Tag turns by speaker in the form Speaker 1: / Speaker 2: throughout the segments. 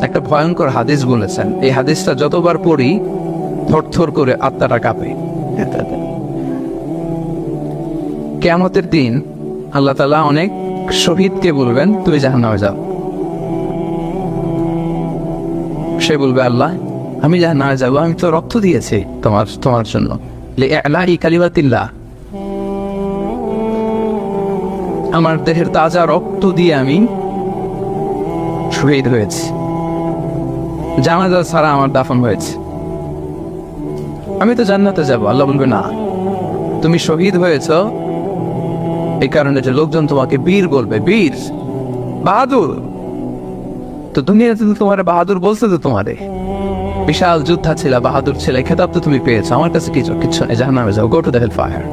Speaker 1: একটা ভয়ঙ্কর হাদিস বলেছেন। এই হাদিসটা যতবার পড়ি থরথর করে আত্মাটা কাঁপে। কিয়ামতের দিন আল্লাহ তাআলা অনেক শহীদকে বলবেন, তুমি জাহান্নামে যাও। সে বলবে, আল্লাহ আমি জাহান্নামে যাবো, আমি তো রক্ত দিয়েছি তোমার জন্য, লিইলাহি কালিমাতিল্লাহ, আমার দেহের তাজা রক্ত দিয়ে আমি শহীদ হয়েছি, জানাজা ছাড়া আমার দাফন হয়েছে, আমি তো জান্নাতে যাব। আল্লাহ বলবে, না, তুমি শহীদ হয়েছ এই কারণে যে লোকজন তোমাকে বীর বলবে, বীর, বাহাদুর। তো দুনিয়াতে তো তোমার বাহাদুর বলছে, তো তোমারে বিশাল যোদ্ধা ছিল, বাহাদুর ছিল, এই খেতাব তো তুমি পেয়েছো, আমার কাছে কিচ্ছু নেই, জাহান্নামে যাও, go to the hell fire.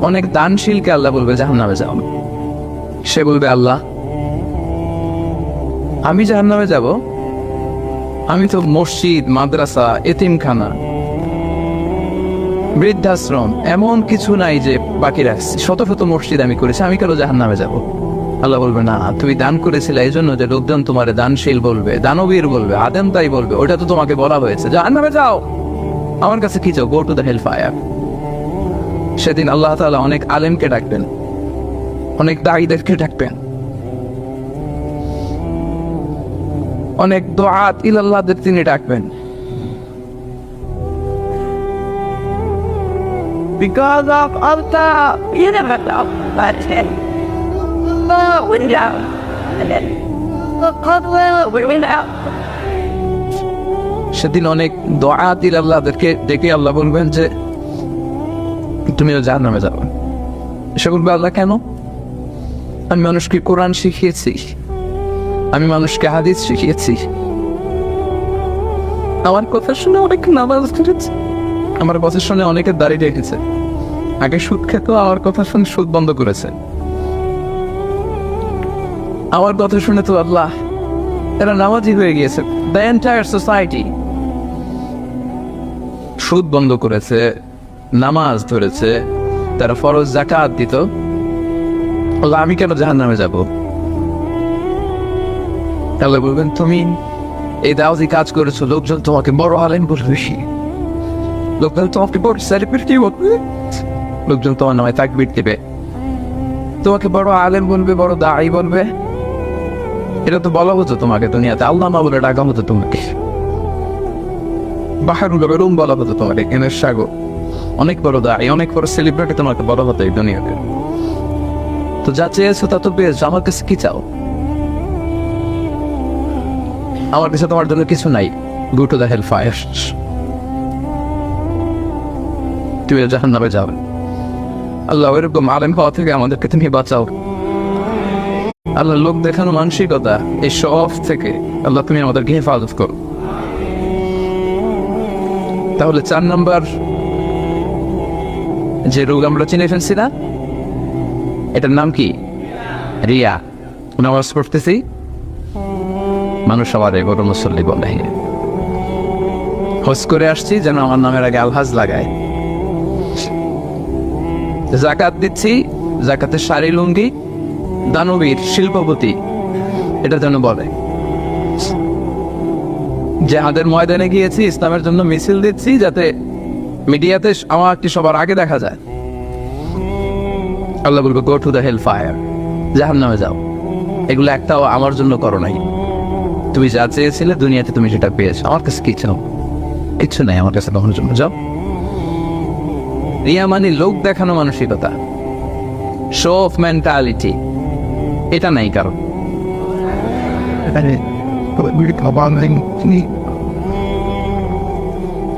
Speaker 1: অনেক দানশীলকে আল্লাহ বলবে, জাহান্নামে যাও। সে বলবে, আল্লাহ আমি জাহান্নামে যাব, আমি তো মসজিদ, মাদ্রাসা, এতিমখানা, বৃদ্ধাশ্রম এমন কিছু নাই যে বাকি রাখছি, শত শত মসজিদ আমি করেছি, আমি কেন জাহান্নামে যাব? আল্লাহ বলবে, না, তুমি দান করেছিলে এই জন্য যে লোকজন তোমারে দানশীল বলবে, দানবীর বলবে, আদেম তাই বলবে, ওটা তো তোমাকে বলা হয়েছে, জাহান্নামে যাও, আমার কাছে কি চাও, go to the hell fire. সেদিন আল্লাহ তাআলা অনেক আলেমকে ডাকবেন, অনেক দাঈদেরকে ডাকবেন, অনেক দুআত ইলাল্লাহদের তিনি ডাকবেন।
Speaker 2: Because of Allah, you never know, but went down, and then we went out.
Speaker 1: সেদিন অনেক দুআত ইলাল্লাহদেরকে ডেকে আল্লাহ বলবেন যে তুমিও জাহান্নামে যাবে। সে বলবে, আল্লাহ কেন? আমি মানুষকে কোরআন শিখিয়েছি, আমি মানুষকে হাদিস শিখিয়েছি, আমার কথা শুনে অনেক নামাজ পড়েছে, আমার কথা শুনে অনেকে দাঁড়িয়ে রেখেছে, আগে সুদ খেত, আমার কথা শুনে সুদ বন্ধ করেছে, আমার কথা শুনে তো আল্লাহ এরা নামাজি হয়ে গিয়েছে। দ্য এন্টায়ার সোসাইটি সুদ বন্ধ করেছে, নামাজ ধরেছে, তারা ফরজ যাকাত দিত, আল্লাহ আমি কেন জাহান্নামে যাব? আল্লাহ বলবেন, তুমি এই দাওয়াতি কাজ করেছো, লোকজন তোমাকে বড় আলেম বলবে, লোকজন তোমাকে বড় সেলিব্রিটি বলবে, লোকজন তোমার নামে তাকবীর দিবে, তোমাকে বড় আলেম বলবে, বড় দাঈ বলবে। এটা তো বলা হতো তোমাকে দুনিয়াতে, আল্লামা বলে ডাকা হতো তোমাকে, বাহারুল উলুম বলা হতো তোমাকে, এনের সাগর, অনেক বড় দাঈ, অনেক বড় সেলিব্রিটি তোমাকে বলা হতো এই দুনিয়াতে। তো যা চেয়েছো তা তো পেয়েছো, আমার কাছে কি চাও? আমার কাছে তোমার জন্য কিছু নাই, go to the hell fire, তুমি জাহান্নামে যাও। আল্লাহ এরকম আলেম হওয়া থেকে আমাদেরকে তুমি বাঁচাও। আল্লাহ লোক দেখানো মানসিকতা, এই শো অফ থেকে আল্লাহ তুমি আমাদেরকে হেফাজত করো। তাহলে 4 নম্বর যে রোগ আমরা চিনে ফেলছি না, এটার নাম কি? রিয়া। নামাজ পড়তেছি, মানুষ আমার বড় মুসল্লি বলে, হজ করে আসছি যেন আমার নামের আগে আলহাজ লাগায়, যাকাত দিচ্ছি, যাকাতের শাড়ি লুঙ্গি, দানবীর, শিল্পপতি, এটা যেন বলে, জিহাদের ময়দানে গিয়েছি, ইসলামের জন্য মিছিল দিচ্ছি, যাতে মিডিয়াতে আমাকে সবার আগে দেখা যায়। আল্লাহ বলবে, go to the hell fire, জাহান্নামে যাও। এগুলো একটাও আমার জন্য করো নাই, তুমি যা চেয়েছিলে দুনিয়াতে তুমি সেটা পেয়েছো, আমার কাছে কি চাও? কিচ্ছু নাই আমার কাছে কখনো জন্য, যাও। রিয়া মানে লোক দেখানো মানসিকতা, শো অফ মেন্টালিটি, এটা নাই কারণ।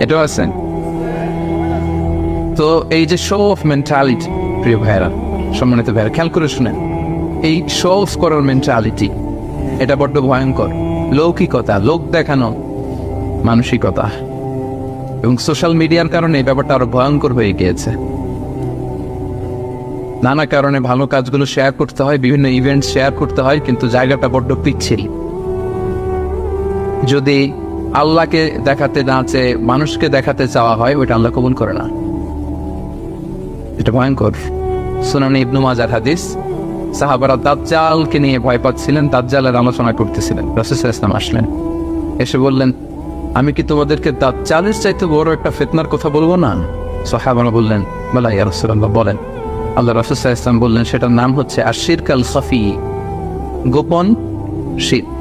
Speaker 1: এটাও আছে। তো এই যে শো অফ মেন্টালিটি, প্রিয় ভাইরা, সম্মানিত ভাইরা, খেয়াল করে শুনেন, এই শো অফ করার মেন্টালিটি, এটা বড্ড ভয়ঙ্কর। লৌকিকতা, লোক দেখানো মানসিকতা, এবং সোশ্যাল মিডিয়ার কারণে এই ব্যাপারটা আরো ভয়ঙ্কর হয়ে গিয়েছে। নানা কারণে ভালো কাজগুলো শেয়ার করতে হয়, বিভিন্ন ইভেন্ট শেয়ার করতে হয়, কিন্তু জায়গাটা বড্ড পিচ্ছিল। যদি আল্লাহকে দেখাতে না চেয়ে মানুষকে দেখাতে চাওয়া হয়, ওইটা আল্লাহ কবুল করে না, এটা ভয়ঙ্কর। সুনানে ইবনে মাজার হাদিস, সাহাবারা দাজ্জালকে নিয়ে ভয় পাচ্ছিলেন, দাজ্জালের আলোচনা করতেছিলেন। রাসূল সাল্লাল্লাহু আলাইহি ওয়াসাল্লাম আসলেন, এসে বললেন, আমি কি তোমাদেরকে দাজ্জালের চাইতে বড় একটা ফিতনার কথা বলবো না? সাহাবারা বললেন, বলা ইয়া রাসূলুল্লাহ, বলেন। আল্লাহ রাসূল সাল্লাল্লাহু আলাইহি ওয়াসাল্লাম বললেন, সেটার নাম হচ্ছে আশিরক আল খাফি, গোপন শিরক।